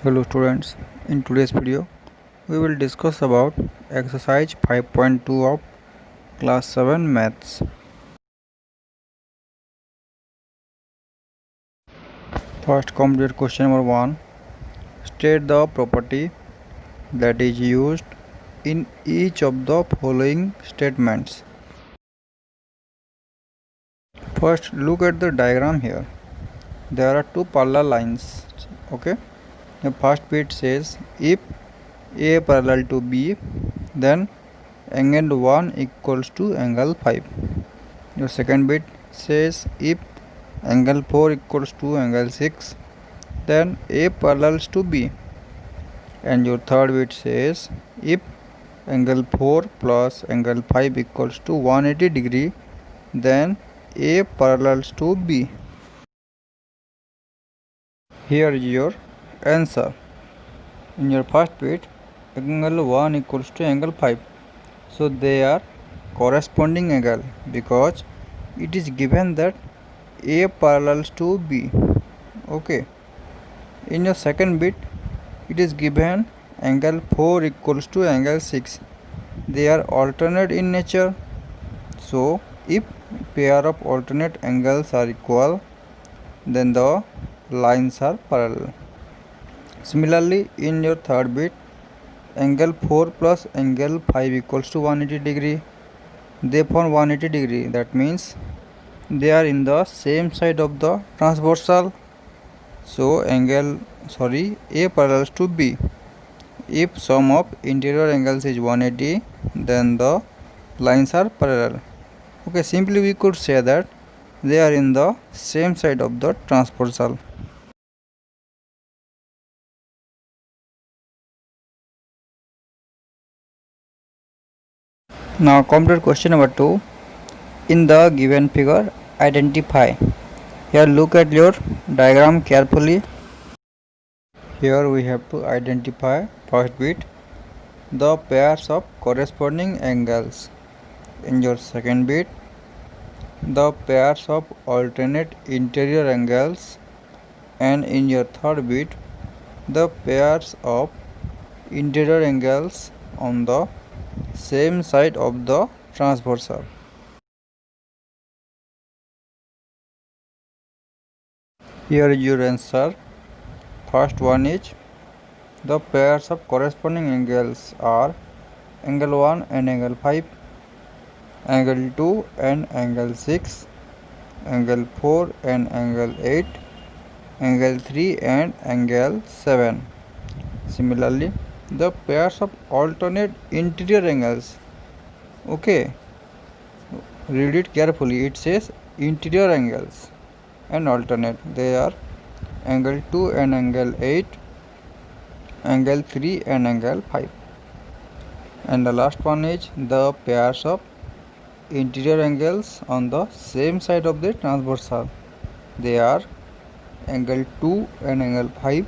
Hello students, in today's video we will discuss about exercise 5.2 of class 7 maths. First complete question number 1. State the property that is used in each of the following statements. First look at the diagram here. There are two parallel lines. Okay. The first bit says if A parallel to B, then angle 1 equals to angle 5. Your second bit says if angle 4 equals to angle 6, then A parallels to B. And your third bit says if angle 4 plus angle 5 equals to 180 degree, then A parallels to B. Here is your answer. In your first bit, angle 1 equals to angle 5. So they are corresponding angle because it is given that A parallels to B. Okay. In your second bit, it is given angle 4 equals to angle 6. They are alternate in nature. So if pair of alternate angles are equal, then the lines are parallel. Similarly, in your third bit, angle 4 plus angle 5 equals to 180 degree. They form 180 degree. That means they are in the same side of the transversal. So A parallels to B. If sum of interior angles is 180, then the lines are parallel. Okay, simply we could say that they are in the same side of the transversal. Now complete question number 2. In the given figure, identify. Here look at your diagram carefully. Here we have to identify first bit the pairs of corresponding angles. In your second bit, the pairs of alternate interior angles, and in your third bit, the pairs of interior angles on the same side of the transversal. Here is your answer. First one is the pairs of corresponding angles are angle 1 and angle 5, angle 2 and angle 6, angle 4 and angle 8, angle 3 and angle 7. Similarly, the pairs of alternate interior angles. Okay, read it carefully. It says interior angles and alternate. They are angle 2 and angle 8, angle 3 and angle 5. And the last one is the pairs of interior angles on the same side of the transversal. They are angle 2 and angle 5,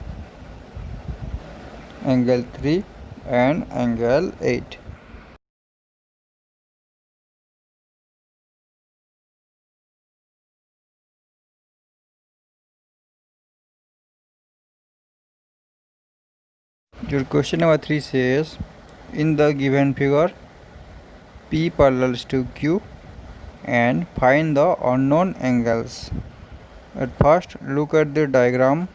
angle 3 and angle 8. Your question number 3 says in the given figure P parallels to Q and find the unknown angles. At first look at the diagram.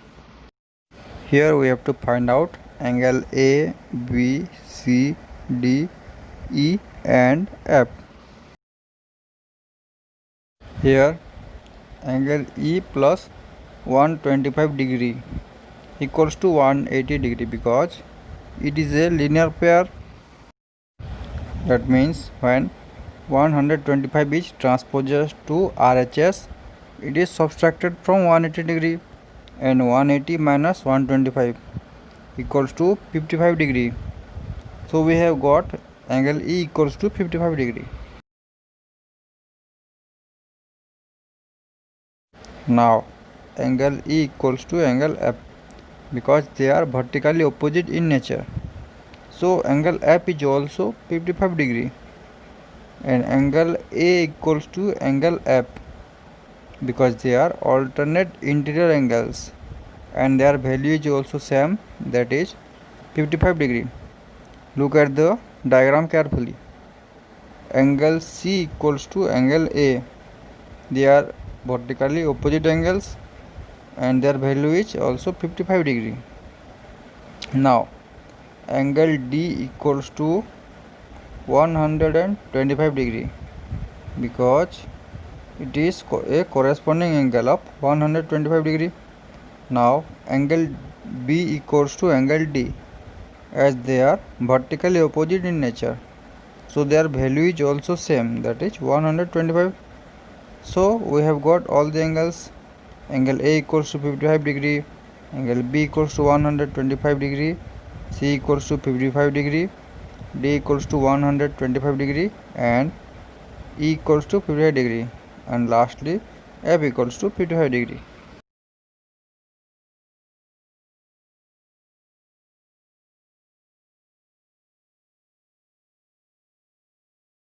Here we have to find out angle A, B, C, D, E and F. Here angle E plus 125 degree equals to 180 degree because it is a linear pair. That means when 125 is transposed to RHS, it is subtracted from 180 degree, and 180 minus 125 equals to 55 degree. So we have got angle E equals to 55 degree. Now angle E equals to angle F because they are vertically opposite in nature. So angle F is also 55 degree and angle A equals to angle F because they are alternate interior angles, and their value is also same, that is 55 degree. Look at the diagram carefully. Angle C equals to angle A. They are vertically opposite angles and their value is also 55 degree. Now angle D equals to 125 degree because it is a corresponding angle of 125 degree. Now angle B equals to angle D, as they are vertically opposite in nature, so their value is also same, that is 125. So we have got all the angles. Angle A equals to 55 degree, angle B equals to 125 degree, C equals to 55 degree, D equals to 125 degree, and E equals to 55 degree, and lastly F equals to 55 degree.